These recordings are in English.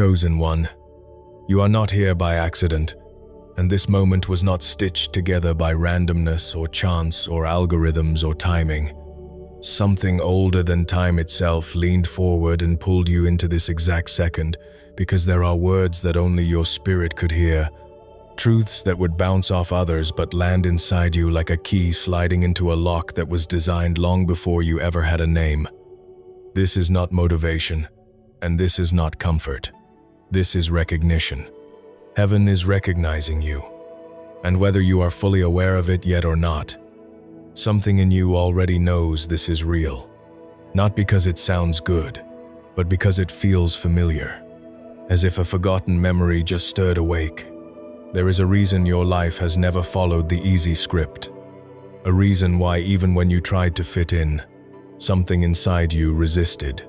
chosen one. You are not here by accident, and this moment was not stitched together by randomness or chance or algorithms or timing. Something older than time itself leaned forward and pulled you into this exact second, because there are words that only your spirit could hear, truths that would bounce off others but land inside you like a key sliding into a lock that was designed long before you ever had a name. This is not motivation, and this is not comfort. This is recognition. Heaven is recognizing you, and whether you are fully aware of it yet or not, something in you already knows this is real. Not because it sounds good, but because it feels familiar, as if a forgotten memory just stirred awake. There is a reason your life has never followed the easy script, a reason why even when you tried to fit in, something inside you resisted,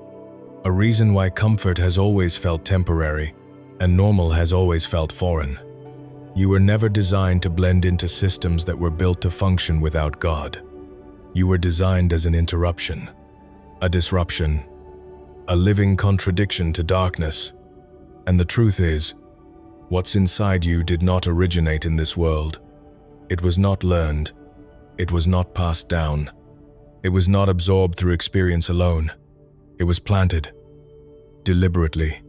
a reason why comfort has always felt temporary and normal has always felt foreign. You were never designed to blend into systems that were built to function without God. You were designed as an interruption, a disruption, a living contradiction to darkness. And the truth is, what's inside you did not originate in this world. It was not learned. It was not passed down. It was not absorbed through experience alone. It was planted, deliberately,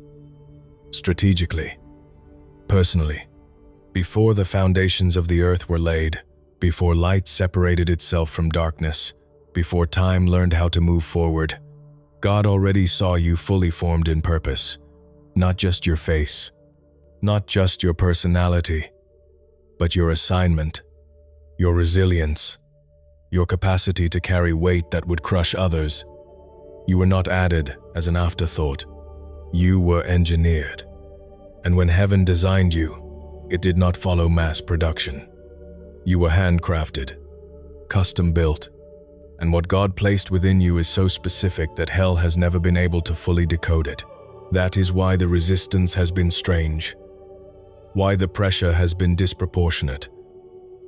strategically, personally, before the foundations of the earth were laid, before light separated itself from darkness, before time learned how to move forward. God already saw you fully formed in purpose, not just your face, not just your personality, but your assignment, your resilience, your capacity to carry weight that would crush others. You were not added as an afterthought. You were engineered. And when heaven designed you, it did not follow mass production. You were handcrafted, custom-built, and what God placed within you is so specific that hell has never been able to fully decode it. That is why the resistance has been strange, why the pressure has been disproportionate,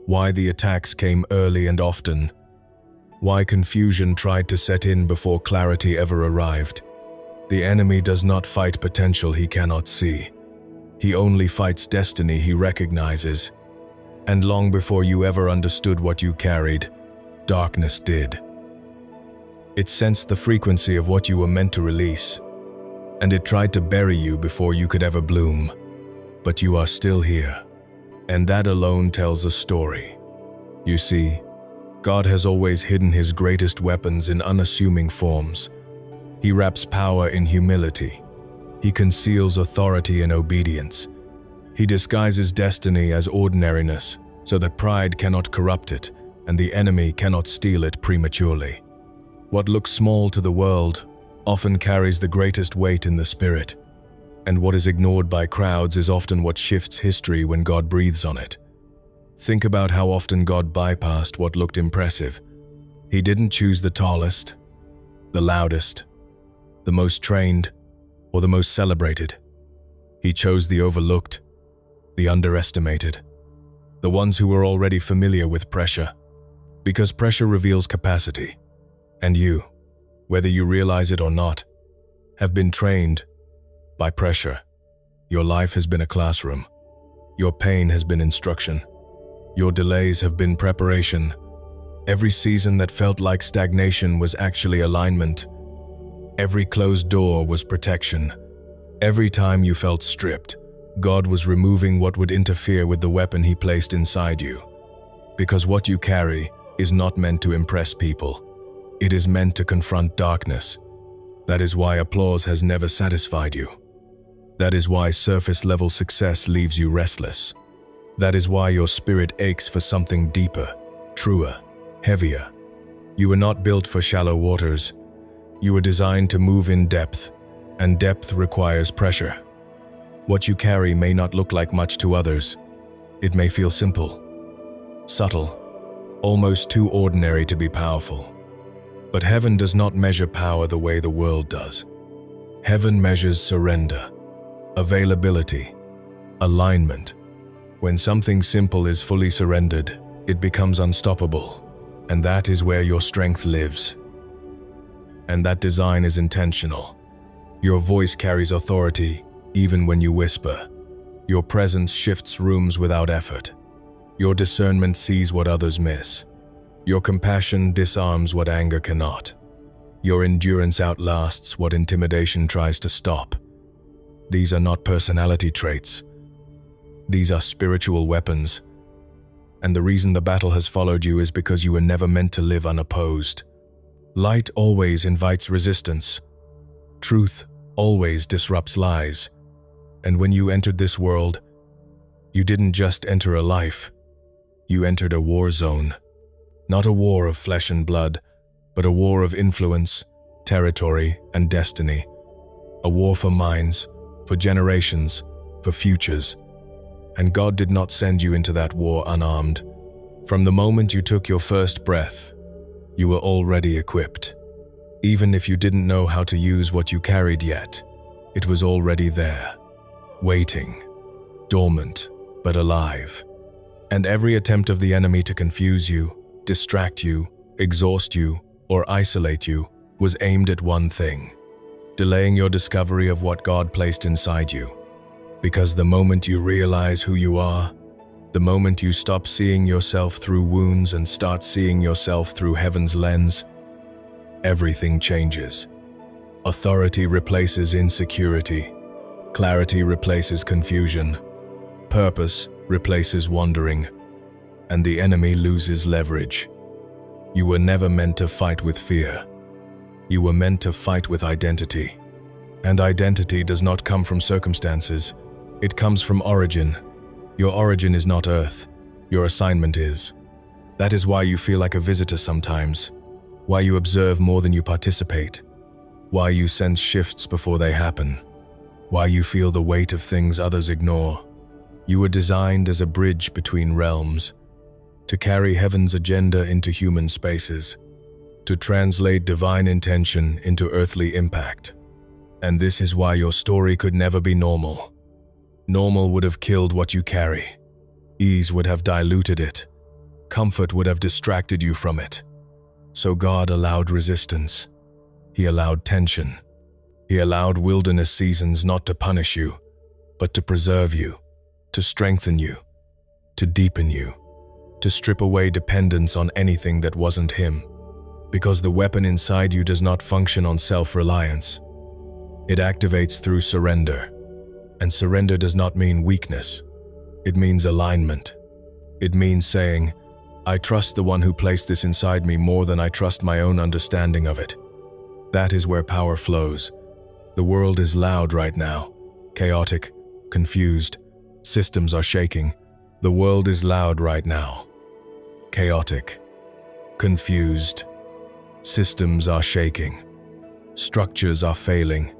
why the attacks came early and often, why confusion tried to set in before clarity ever arrived. The enemy does not fight potential he cannot see. He only fights destiny he recognizes. And long before you ever understood what you carried, darkness did. It sensed the frequency of what you were meant to release, and it tried to bury you before you could ever bloom. But you are still here, and that alone tells a story. You see, God has always hidden his greatest weapons in unassuming forms. He wraps power in humility. He conceals authority in obedience. He disguises destiny as ordinariness so that pride cannot corrupt it and the enemy cannot steal it prematurely. What looks small to the world often carries the greatest weight in the spirit, and what is ignored by crowds is often what shifts history when God breathes on it. Think about how often God bypassed what looked impressive. He didn't choose the tallest, the loudest, the most trained, or the most celebrated. He chose the overlooked, the underestimated, the ones who were already familiar with pressure, because pressure reveals capacity. And you, whether you realize it or not, have been trained by pressure. Your life has been a classroom. Your pain has been instruction. Your delays have been preparation. Every season that felt like stagnation was actually alignment. Every closed door was protection. Every time you felt stripped, God was removing what would interfere with the weapon he placed inside you. Because what you carry is not meant to impress people. It is meant to confront darkness. That is why applause has never satisfied you. That is why surface-level success leaves you restless. That is why your spirit aches for something deeper, truer, heavier. You were not built for shallow waters. You were designed to move in depth, and depth requires pressure. What you carry may not look like much to others. It may feel simple, subtle, almost too ordinary to be powerful. But heaven does not measure power the way the world does. Heaven measures surrender, availability, alignment. When something simple is fully surrendered, it becomes unstoppable, and that is where your strength lives. And that design is intentional. Your voice carries authority, even when you whisper. Your presence shifts rooms without effort. Your discernment sees what others miss. Your compassion disarms what anger cannot. Your endurance outlasts what intimidation tries to stop. These are not personality traits. These are spiritual weapons. And the reason the battle has followed you is because you were never meant to live unopposed. Light always invites resistance. Truth always disrupts lies. And when you entered this world, you didn't just enter a life. You entered a war zone. Not a war of flesh and blood, but a war of influence, territory, and destiny. A war for minds, for generations, for futures. And God did not send you into that war unarmed. From the moment you took your first breath, you were already equipped. Even if you didn't know how to use what you carried yet, it was already there, waiting, dormant, but alive. And every attempt of the enemy to confuse you, distract you, exhaust you, or isolate you was aimed at one thing: delaying your discovery of what God placed inside you. Because the moment you realize who you are, the moment you stop seeing yourself through wounds and start seeing yourself through heaven's lens, everything changes. Authority replaces insecurity. Clarity replaces confusion. Purpose replaces wandering. And the enemy loses leverage. You were never meant to fight with fear. You were meant to fight with identity. And identity does not come from circumstances. It comes from origin. Your origin is not Earth. Your assignment is. That is why you feel like a visitor sometimes. Why you observe more than you participate. Why you sense shifts before they happen. Why you feel the weight of things others ignore. You were designed as a bridge between realms, to carry heaven's agenda into human spaces, to translate divine intention into earthly impact. And this is why your story could never be normal. Normal would have killed what you carry. Ease would have diluted it. Comfort would have distracted you from it. So God allowed resistance. He allowed tension. He allowed wilderness seasons not to punish you, but to preserve you, to strengthen you, to deepen you, to strip away dependence on anything that wasn't Him. Because the weapon inside you does not function on self-reliance. It activates through surrender. And surrender does not mean weakness. It means alignment. It means saying, I trust the one who placed this inside me more than I trust my own understanding of it. That is where power flows. The world is loud right now, chaotic, confused. Systems are shaking. The world is loud right now, chaotic, confused. Systems are shaking. Structures are failing.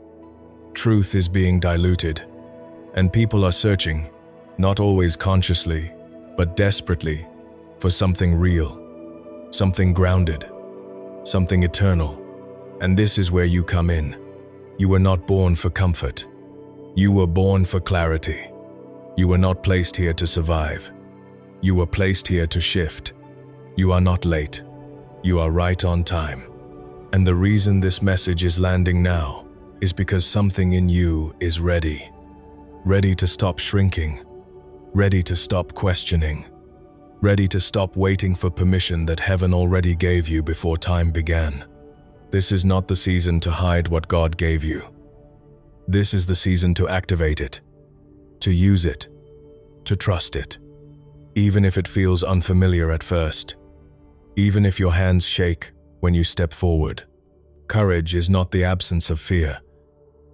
Truth is being diluted. And people are searching, not always consciously, but desperately, for something real, something grounded, something eternal. And this is where you come in. You were not born for comfort. You were born for clarity. You were not placed here to survive. You were placed here to shift. You are not late. You are right on time. And the reason this message is landing now is because something in you is ready. Ready to stop shrinking. Ready to stop questioning. Ready to stop waiting for permission that heaven already gave you before time began. This is not the season to hide what God gave you. This is the season to activate it, to use it, to trust it. Even if it feels unfamiliar at first. Even if your hands shake when you step forward. Courage is not the absence of fear.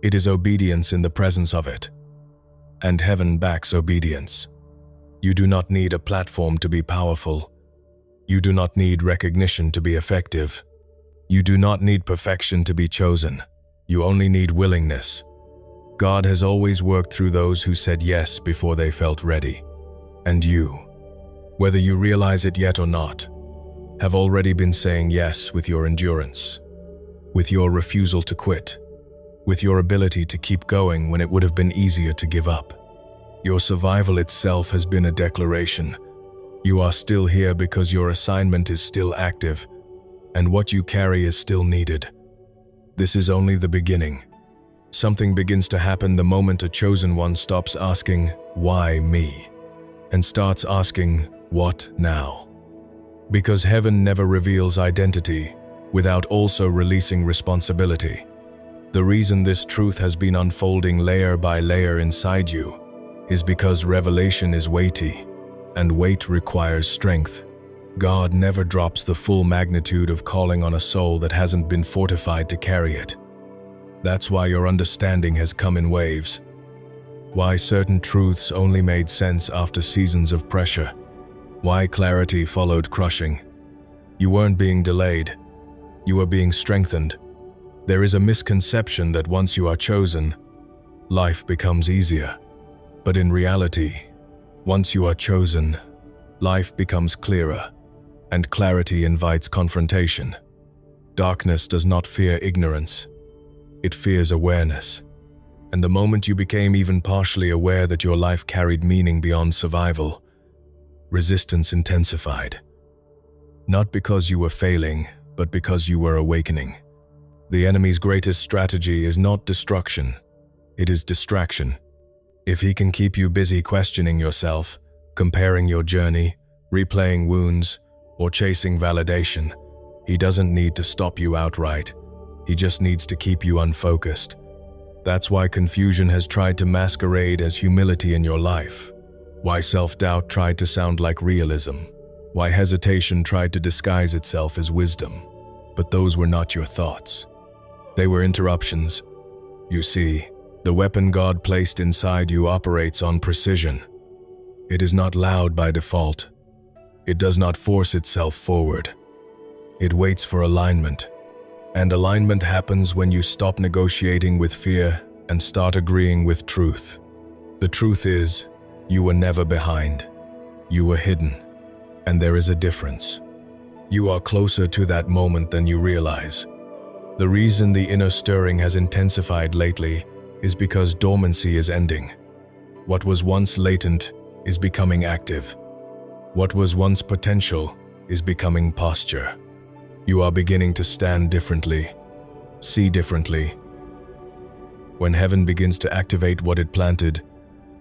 It is obedience in the presence of it. And heaven backs obedience. You do not need a platform to be powerful. You do not need recognition to be effective. You do not need perfection to be chosen. You only need willingness. God has always worked through those who said yes before they felt ready. And you, whether you realize it yet or not, have already been saying yes with your endurance, with your refusal to quit, with your ability to keep going when it would have been easier to give up. Your survival itself has been a declaration. You are still here because your assignment is still active, and what you carry is still needed. This is only the beginning. Something begins to happen the moment a chosen one stops asking, "Why me?" and starts asking, "What now?" Because heaven never reveals identity without also releasing responsibility. The reason this truth has been unfolding layer by layer inside you is because revelation is weighty, and weight requires strength. God never drops the full magnitude of calling on a soul that hasn't been fortified to carry it. That's why your understanding has come in waves. Why certain truths only made sense after seasons of pressure. Why clarity followed crushing. You weren't being delayed. You were being strengthened. There is a misconception that once you are chosen, life becomes easier. But in reality, once you are chosen, life becomes clearer, and clarity invites confrontation. Darkness does not fear ignorance. It fears awareness. And the moment you became even partially aware that your life carried meaning beyond survival, resistance intensified. Not because you were failing, but because you were awakening. The enemy's greatest strategy is not destruction, it is distraction. If he can keep you busy questioning yourself, comparing your journey, replaying wounds, or chasing validation, he doesn't need to stop you outright. He just needs to keep you unfocused. That's why confusion has tried to masquerade as humility in your life. Why self-doubt tried to sound like realism. Why hesitation tried to disguise itself as wisdom. But those were not your thoughts. They were interruptions. You see, the weapon God placed inside you operates on precision. It is not loud by default. It does not force itself forward. It waits for alignment. And alignment happens when you stop negotiating with fear and start agreeing with truth. The truth is, you were never behind. You were hidden. And there is a difference. You are closer to that moment than you realize. The reason the inner stirring has intensified lately is because dormancy is ending. What was once latent is becoming active. What was once potential is becoming posture. You are beginning to stand differently, see differently. When heaven begins to activate what it planted,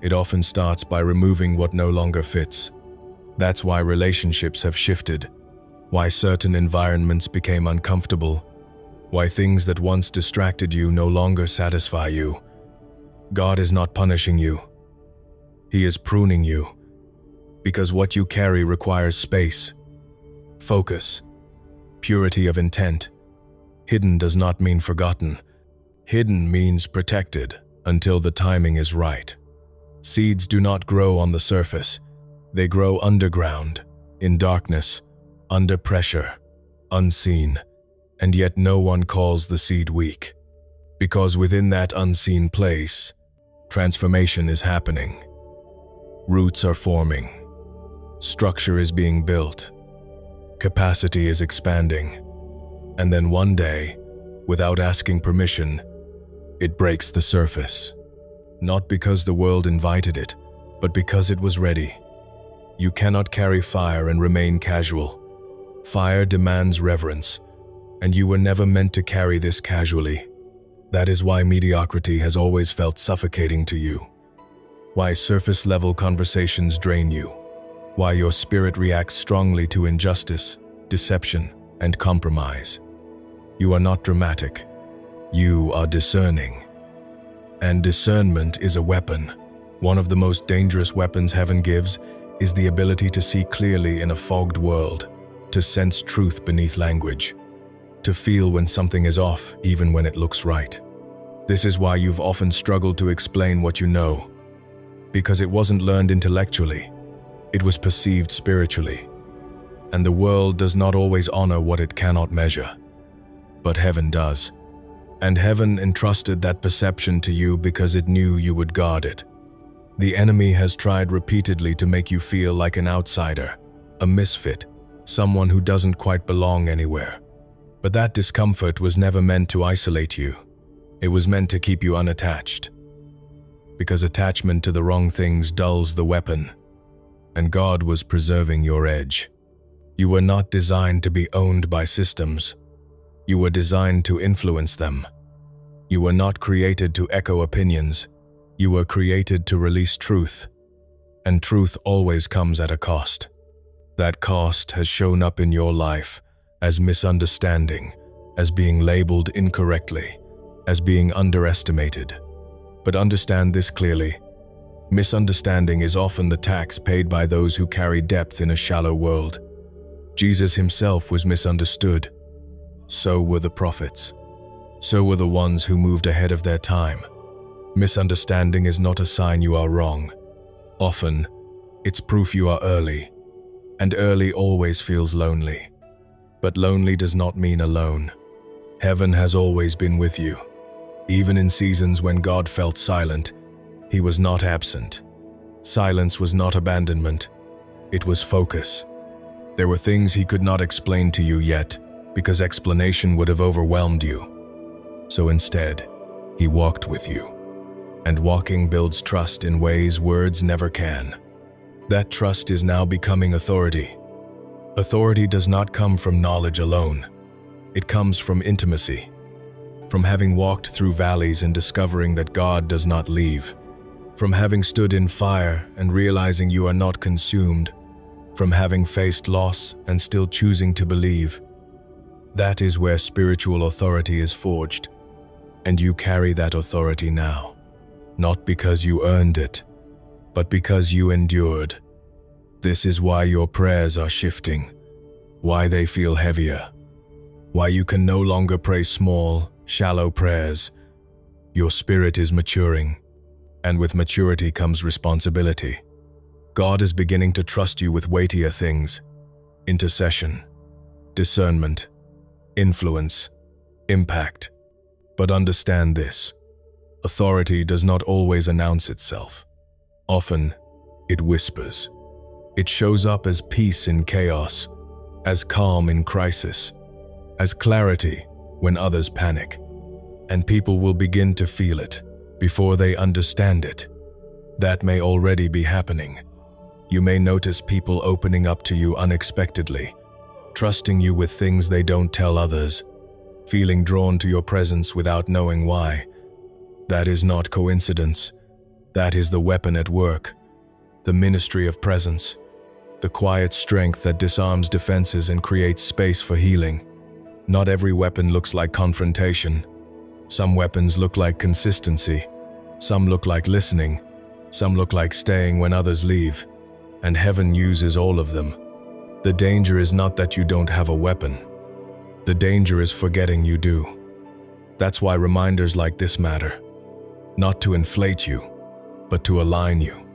it often starts by removing what no longer fits. That's why relationships have shifted, why certain environments became uncomfortable, why things that once distracted you no longer satisfy you. God is not punishing you. He is pruning you. Because what you carry requires space, focus, purity of intent. Hidden does not mean forgotten. Hidden means protected until the timing is right. Seeds do not grow on the surface. They grow underground, in darkness, under pressure, unseen. And yet no one calls the seed weak. Because within that unseen place, transformation is happening. Roots are forming. Structure is being built. Capacity is expanding. And then one day, without asking permission, it breaks the surface. Not because the world invited it, but because it was ready. You cannot carry fire and remain casual. Fire demands reverence, and you were never meant to carry this casually. That is why mediocrity has always felt suffocating to you. Why surface-level conversations drain you. Why your spirit reacts strongly to injustice, deception, and compromise. You are not dramatic. You are discerning. And discernment is a weapon. One of the most dangerous weapons heaven gives is the ability to see clearly in a fogged world, to sense truth beneath language, to feel when something is off even when it looks right. This is why you've often struggled to explain what you know, because it wasn't learned intellectually, it was perceived spiritually. And the world does not always honor what it cannot measure, but heaven does. And heaven entrusted that perception to you because it knew you would guard it. The enemy has tried repeatedly to make you feel like an outsider, a misfit, someone who doesn't quite belong anywhere. But that discomfort was never meant to isolate you. It was meant to keep you unattached. Because attachment to the wrong things dulls the weapon, and God was preserving your edge. You were not designed to be owned by systems. You were designed to influence them. You were not created to echo opinions. You were created to release truth. And truth always comes at a cost. That cost has shown up in your life as misunderstanding, as being labeled incorrectly, as being underestimated. But understand this clearly. Misunderstanding is often the tax paid by those who carry depth in a shallow world. Jesus himself was misunderstood. So were the prophets. So were the ones who moved ahead of their time. Misunderstanding is not a sign you are wrong. Often, it's proof you are early. And early always feels lonely. But lonely does not mean alone. Heaven has always been with you. Even in seasons when God felt silent, He was not absent. Silence was not abandonment. It was focus. There were things He could not explain to you yet, because explanation would have overwhelmed you. So instead, He walked with you. And walking builds trust in ways words never can. That trust is now becoming authority. Authority does not come from knowledge alone. It comes from intimacy, from having walked through valleys and discovering that God does not leave, from having stood in fire and realizing you are not consumed, from having faced loss and still choosing to believe. That is where spiritual authority is forged, and you carry that authority now, not because you earned it, but because you endured. This is why your prayers are shifting, why they feel heavier, why you can no longer pray small, shallow prayers. Your spirit is maturing, and with maturity comes responsibility. God is beginning to trust you with weightier things: intercession, discernment, influence, impact. But understand this: authority does not always announce itself. Often, it whispers. It shows up as peace in chaos, as calm in crisis, as clarity when others panic. And people will begin to feel it before they understand it. That may already be happening. You may notice people opening up to you unexpectedly, trusting you with things they don't tell others, feeling drawn to your presence without knowing why. That is not coincidence. That is the weapon at work, the ministry of presence, the quiet strength that disarms defenses and creates space for healing. Not every weapon looks like confrontation. Some weapons look like consistency. Some look like listening. Some look like staying when others leave. And heaven uses all of them. The danger is not that you don't have a weapon. The danger is forgetting you do. That's why reminders like this matter. Not to inflate you, but to align you.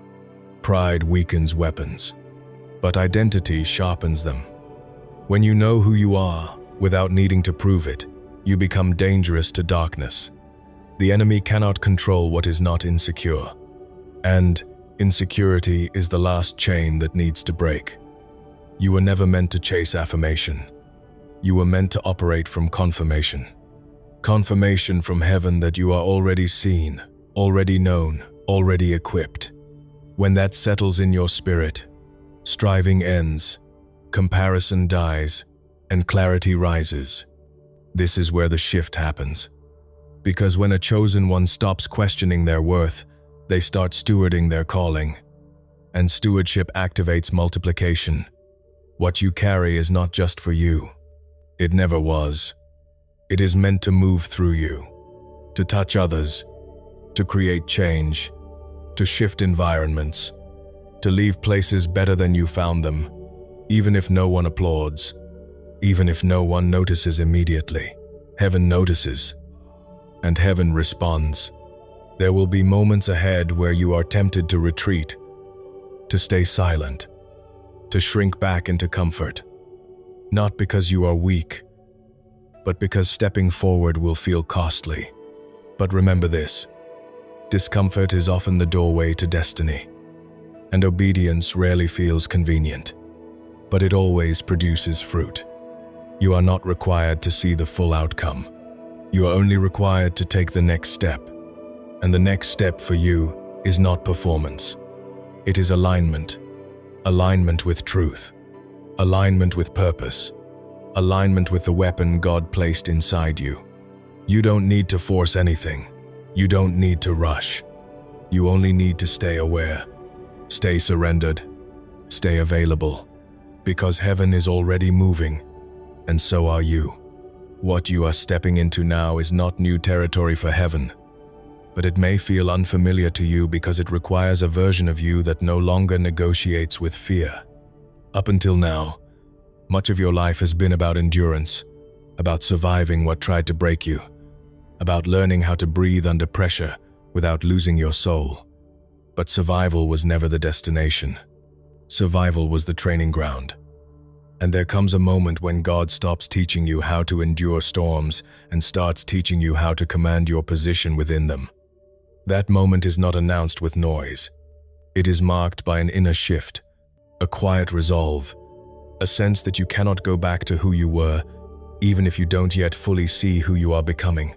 Pride weakens weapons, but identity sharpens them. When you know who you are, without needing to prove it, you become dangerous to darkness. The enemy cannot control what is not insecure. And insecurity is the last chain that needs to break. You were never meant to chase affirmation. You were meant to operate from confirmation. Confirmation from heaven that you are already seen, already known, already equipped. When that settles in your spirit, striving ends, comparison dies, and clarity rises. This is where the shift happens. Because when a chosen one stops questioning their worth, they start stewarding their calling. And stewardship activates multiplication. What you carry is not just for you. It never was. It is meant to move through you, to touch others, to create change, to shift environments, to leave places better than you found them, even if no one applauds, even if no one notices immediately. Heaven notices, and heaven responds. There will be moments ahead where you are tempted to retreat, to stay silent, to shrink back into comfort, not because you are weak, but because stepping forward will feel costly. But remember this: discomfort is often the doorway to destiny, and obedience rarely feels convenient, but it always produces fruit. You are not required to see the full outcome. You are only required to take the next step. And the next step for you is not performance. It is alignment. Alignment with truth. Alignment with purpose. Alignment with the weapon God placed inside you. You don't need to force anything. You don't need to rush. You only need to stay aware, stay surrendered, stay available, because heaven is already moving, and so are you. What you are stepping into now is not new territory for heaven, but it may feel unfamiliar to you because it requires a version of you that no longer negotiates with fear. Up until now, much of your life has been about endurance, about surviving what tried to break you, about learning how to breathe under pressure without losing your soul. But survival was never the destination. Survival was the training ground. And there comes a moment when God stops teaching you how to endure storms and starts teaching you how to command your position within them. That moment is not announced with noise. It is marked by an inner shift, a quiet resolve, a sense that you cannot go back to who you were, even if you don't yet fully see who you are becoming.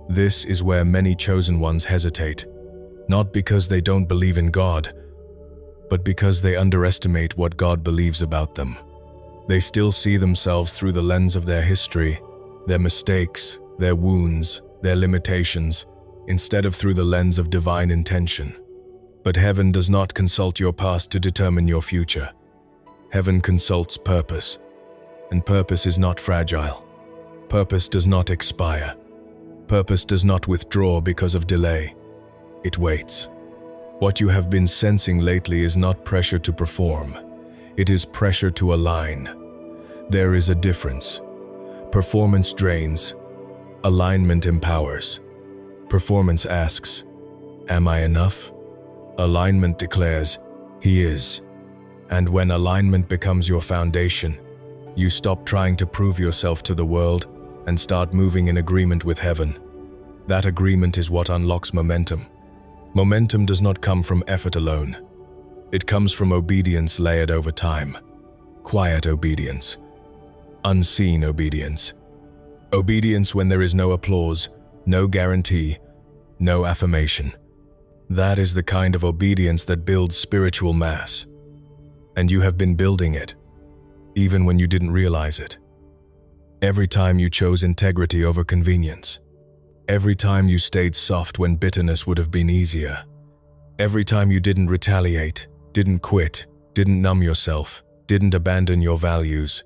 This is where many chosen ones hesitate, not because they don't believe in God, but because they underestimate what God believes about them. They still see themselves through the lens of their history, their mistakes, their wounds, their limitations, instead of through the lens of divine intention. But heaven does not consult your past to determine your future. Heaven consults purpose, and purpose is not fragile. Purpose does not expire. Purpose does not withdraw because of delay. It waits. What you have been sensing lately is not pressure to perform. It is pressure to align. There is a difference. Performance drains. Alignment empowers. Performance asks, "Am I enough?" Alignment declares, "He is." And when alignment becomes your foundation, you stop trying to prove yourself to the world and start moving in agreement with heaven. That agreement is what unlocks momentum. Momentum does not come from effort alone. It comes from obedience layered over time. Quiet obedience. Unseen obedience. Obedience when there is no applause, no guarantee, no affirmation. That is the kind of obedience that builds spiritual mass. And you have been building it, even when you didn't realize it. Every time you chose integrity over convenience. Every time you stayed soft when bitterness would have been easier. Every time you didn't retaliate, didn't quit, didn't numb yourself, didn't abandon your values.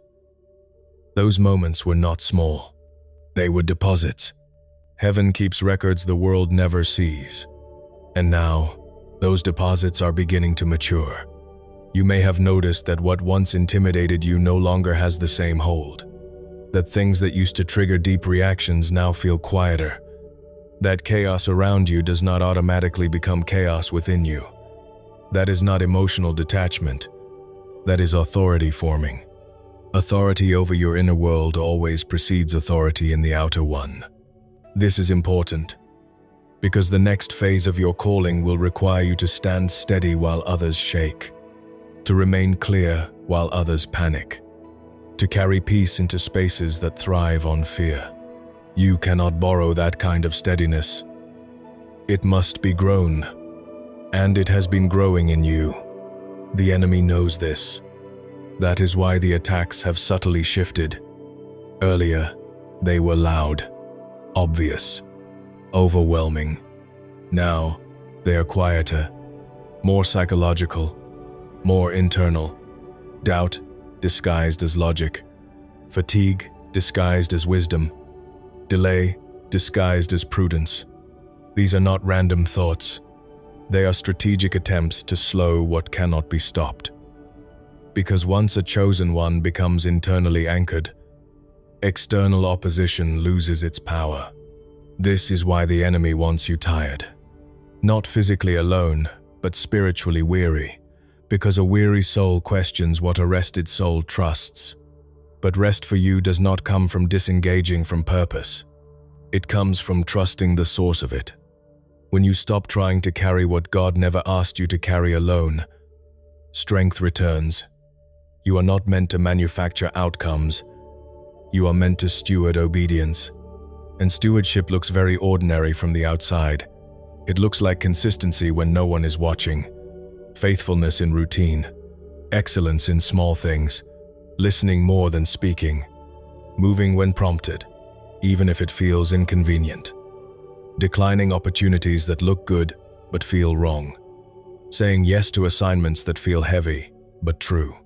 Those moments were not small. They were deposits. Heaven keeps records the world never sees. And now, those deposits are beginning to mature. You may have noticed that what once intimidated you no longer has the same hold. That things that used to trigger deep reactions now feel quieter. That chaos around you does not automatically become chaos within you. That is not emotional detachment. That is authority forming. Authority over your inner world always precedes authority in the outer one. This is important, because the next phase of your calling will require you to stand steady while others shake, to remain clear while others panic, to carry peace into spaces that thrive on fear. You cannot borrow that kind of steadiness. It must be grown, and it has been growing in you. The enemy knows this. That is why the attacks have subtly shifted. Earlier, they were loud, obvious, overwhelming. Now, they are quieter, more psychological, more internal. Doubt disguised as logic, fatigue disguised as wisdom, delay disguised as prudence. These are not random thoughts. They are strategic attempts to slow what cannot be stopped. Because once a chosen one becomes internally anchored, external opposition loses its power. This is why the enemy wants you tired. Not physically alone, but spiritually weary. Because a weary soul questions what a rested soul trusts. But rest for you does not come from disengaging from purpose. It comes from trusting the source of it. When you stop trying to carry what God never asked you to carry alone, strength returns. You are not meant to manufacture outcomes. You are meant to steward obedience. And stewardship looks very ordinary from the outside. It looks like consistency when no one is watching, faithfulness in routine, excellence in small things, listening more than speaking, moving when prompted, even if it feels inconvenient. Declining opportunities that look good but feel wrong. Saying yes to assignments that feel heavy but true.